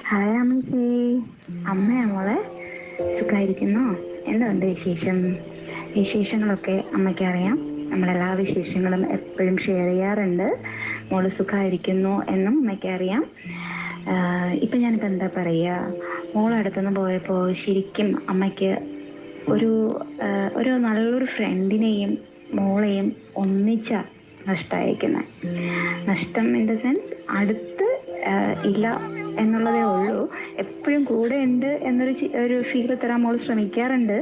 Hi അമ്മച്ചി. അമ്മയാ മോളെ. സുഖമായിരിക്കുന്നോ? എന്തുണ്ട് വിശേഷം? വിശേഷങ്ങളൊക്കെ അമ്മയ്ക്ക് അറിയാം. നമ്മളെല്ലാ വിശേഷങ്ങളും എപ്പോഴും ഷെയർ ചെയ്യാറുണ്ട്. മോള് സുഖമായിരിക്കുന്നു എന്നും അമ്മയ്ക്ക് അറിയാം. ഇപ്പം ഞാനിപ്പോൾ എന്താ പറയുക, മോളടുത്തുനിന്ന് പോയപ്പോൾ ശരിക്കും അമ്മയ്ക്ക് ഒരു ഒരു നല്ലൊരു ഫ്രണ്ടിനെയും മോളെയും ഒന്നിച്ച നഷ്ടമായിരിക്കുന്നത്. നഷ്ടം ഇൻ ദ സെൻസ് അടുത്ത് ഇല്ല എന്നുള്ളതേ ഉള്ളൂ. എപ്പോഴും കൂടെ ഉണ്ട് ഒരു ഫീൽ തരാൻ മോൾ ശ്രമിക്കാറുണ്ട്.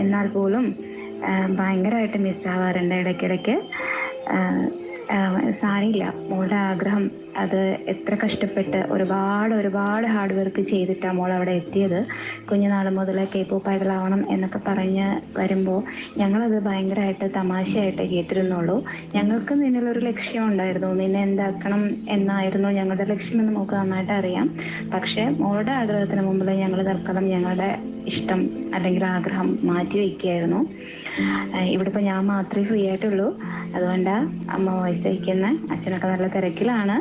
എന്നാൽ പോലും ഭയങ്കരമായിട്ട് മിസ്സാവാറുണ്ട് ഇടയ്ക്കിടയ്ക്ക്. സാരില്ല, മോളുടെ ആഗ്രഹം അത് എത്ര കഷ്ടപ്പെട്ട് ഒരുപാട് ഹാർഡ് വർക്ക് ചെയ്തിട്ടാണ് മോൾ അവിടെ എത്തിയത്. കുഞ്ഞുനാൾ മുതൽ K-pop ഐഡലാവണം എന്നൊക്കെ പറഞ്ഞ് വരുമ്പോൾ ഞങ്ങളത് ഭയങ്കരമായിട്ട് തമാശയായിട്ട് കേട്ടിരുന്നുള്ളൂ. ഞങ്ങൾക്ക് നിന്നിലൊരു ലക്ഷ്യം ഉണ്ടായിരുന്നു, നിന്നെ എന്താക്കണം എന്നായിരുന്നു ഞങ്ങളുടെ ലക്ഷ്യമെന്ന് നമുക്ക് നന്നായിട്ട് അറിയാം. പക്ഷേ മോളുടെ ആഗ്രഹത്തിന് മുമ്പിൽ ഞങ്ങൾ തൽക്കാലം ഞങ്ങളുടെ ഇഷ്ടം അല്ലെങ്കിൽ ആഗ്രഹം മാറ്റി വയ്ക്കുകയായിരുന്നു. ഇവിടെ ഇപ്പോൾ ഞാൻ മാത്രമേ ഫ്രീ ആയിട്ടുള്ളൂ. അതുകൊണ്ടാണ് അമ്മ വോയിസ് അയക്കുന്നത്. അച്ഛനൊക്കെ നല്ല തിരക്കിലാണ്.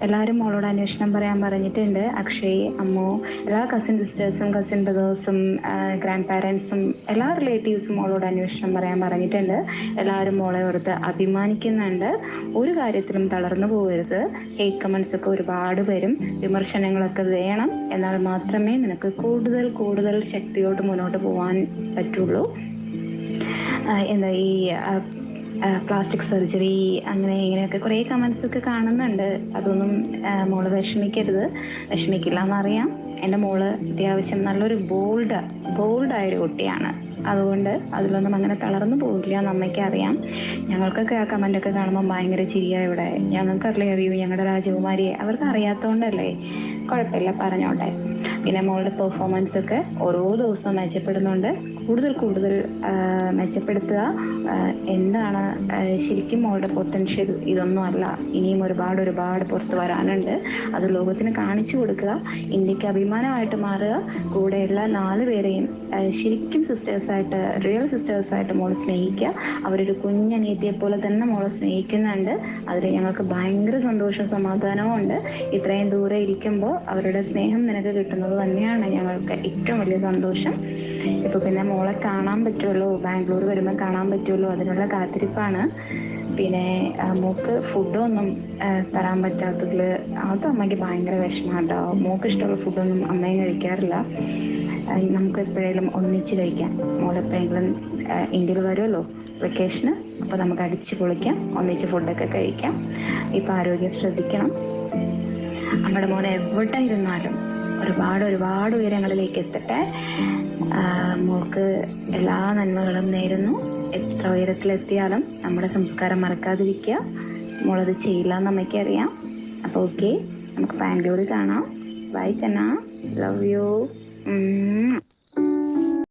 എല്ലാവരും മോളോട് അന്വേഷണം പറയാൻ പറഞ്ഞിട്ടുണ്ട്. അക്ഷയ്, അമ്മു, എല്ലാ കസിൻ സിസ്റ്റേഴ്സും കസിൻ ബ്രദേഴ്സും ഗ്രാൻഡ് പാരൻസും എല്ലാ റിലേറ്റീവ്സും മോളോട് അന്വേഷണം പറയാൻ പറഞ്ഞിട്ടുണ്ട്. എല്ലാവരും മോളെ ഓർത്ത് അഭിമാനിക്കുന്നുണ്ട്. ഒരു കാര്യത്തിലും തളർന്നു പോകരുത്. ഹേറ്റ് കമൻസ് ഒക്കെ ഒരുപാട് വരും, വിമർശനങ്ങളൊക്കെ വേണം. എന്നാൽ മാത്രമേ നിനക്ക് കൂടുതൽ ശക്തിയോട്ട് മുന്നോട്ട് പോകാൻ പറ്റുള്ളൂ. ഈ പ്ലാസ്റ്റിക് സർജറി അങ്ങനെ ഇങ്ങനെയൊക്കെ കുറേ കമൻസൊക്കെ കാണുന്നുണ്ട്. അതൊന്നും മോള് വിഷമിക്കില്ല എന്നറിയാം. എൻ്റെ മോള് അത്യാവശ്യം നല്ലൊരു ബോൾഡായൊരു കുട്ടിയാണ്. അതുകൊണ്ട് അതിലൊന്നും അങ്ങനെ തളർന്നു പോകില്ല എന്ന് അമ്മയ്ക്ക് അറിയാം. ഞങ്ങൾക്കൊക്കെ ആ കമൻ്റൊക്കെ കാണുമ്പോൾ ഭയങ്കര ചിരിയാണ് ഇവിടെ. ഞങ്ങൾക്കറിയാം അറിയൂ ഞങ്ങളുടെ രാജകുമാരിയെ. അവർക്ക് അറിയാത്തതുകൊണ്ടല്ലേ, കുഴപ്പമില്ല പറഞ്ഞോട്ടെ. പിന്നെ മോളുടെ പെർഫോമൻസൊക്കെ ഓരോ ദിവസവും മെച്ചപ്പെടുന്നുണ്ട്. കൂടുതൽ മെച്ചപ്പെടുത്തുക. എന്താണ് ശരിക്കും മോളുടെ പൊട്ടൻഷ്യൽ ഇതൊന്നും അല്ല. ഇനിയും ഒരുപാട് പുറത്ത് വരാനുണ്ട്. അത് ലോകത്തിന് കാണിച്ചു കൊടുക്കുക. ഇന്ത്യക്ക് അഭിമാനമായിട്ട് മാറുക. കൂടെയുള്ള 4 പേരെയും ശരിക്കും റിയൽ സിസ്റ്റേഴ്സായിട്ട് മോള് സ്നേഹിക്കുക. അവരൊരു കുഞ്ഞനിയത്തിയെ പോലെ തന്നെ മോളെ സ്നേഹിക്കുന്നുണ്ട്. അതിൽ ഞങ്ങൾക്ക് ഭയങ്കര സന്തോഷവും സമാധാനവും ഉണ്ട്. ഇത്രയും ദൂരെ ഇരിക്കുമ്പോൾ അവരുടെ സ്നേഹം നിനക്ക് കിട്ടുന്നത് തന്നെയാണ് ഞങ്ങൾക്ക് ഏറ്റവും വലിയ സന്തോഷം. ഇപ്പോൾ പിന്നെ മോളെ കാണാൻ പറ്റുമല്ലോ, ബാംഗ്ലൂർ വരുമ്പോൾ കാണാൻ പറ്റുമല്ലോ, അതിനുള്ള കാത്തിരിപ്പാണ്. പിന്നെ മോൾക്ക് ഫുഡൊന്നും തരാൻ പറ്റാത്തതിൽ അത് അമ്മയ്ക്ക് ഭയങ്കര വിഷമമാണ് കേട്ടോ. മോൾക്ക് ഇഷ്ടമുള്ള ഫുഡൊന്നും അമ്മയും കഴിക്കാറില്ല. നമുക്ക് എപ്പോഴേലും ഒന്നിച്ച് കഴിക്കാം. മോളെപ്പോഴെങ്കിലും ഇന്ത്യയിൽ വരുമല്ലോ വെക്കേഷന്, അപ്പോൾ നമുക്ക് അടിച്ച് പൊളിക്കാം, ഒന്നിച്ച് ഫുഡൊക്കെ കഴിക്കാം. ഇപ്പോൾ ആരോഗ്യം ശ്രദ്ധിക്കണം. നമ്മുടെ മോനെ എവിടെ ഇരുന്നാലും ഒരുപാട് ഉയരങ്ങളിലേക്ക് എത്തട്ടെ. മോൾക്ക് എല്ലാ നന്മകളും നേരുന്നു. എത്ര ഉയരത്തിലെത്തിയാലും നമ്മുടെ സംസ്കാരം മറക്കാതിരിക്കുക. മോളത് ചെയ്യില്ല എന്ന് അമ്മയ്ക്കറിയാം. അപ്പോൾ ഓക്കെ, നമുക്ക് ബാംഗ്ലൂർ കാണാം. ബൈ ചെന്ന, ലവ് യു.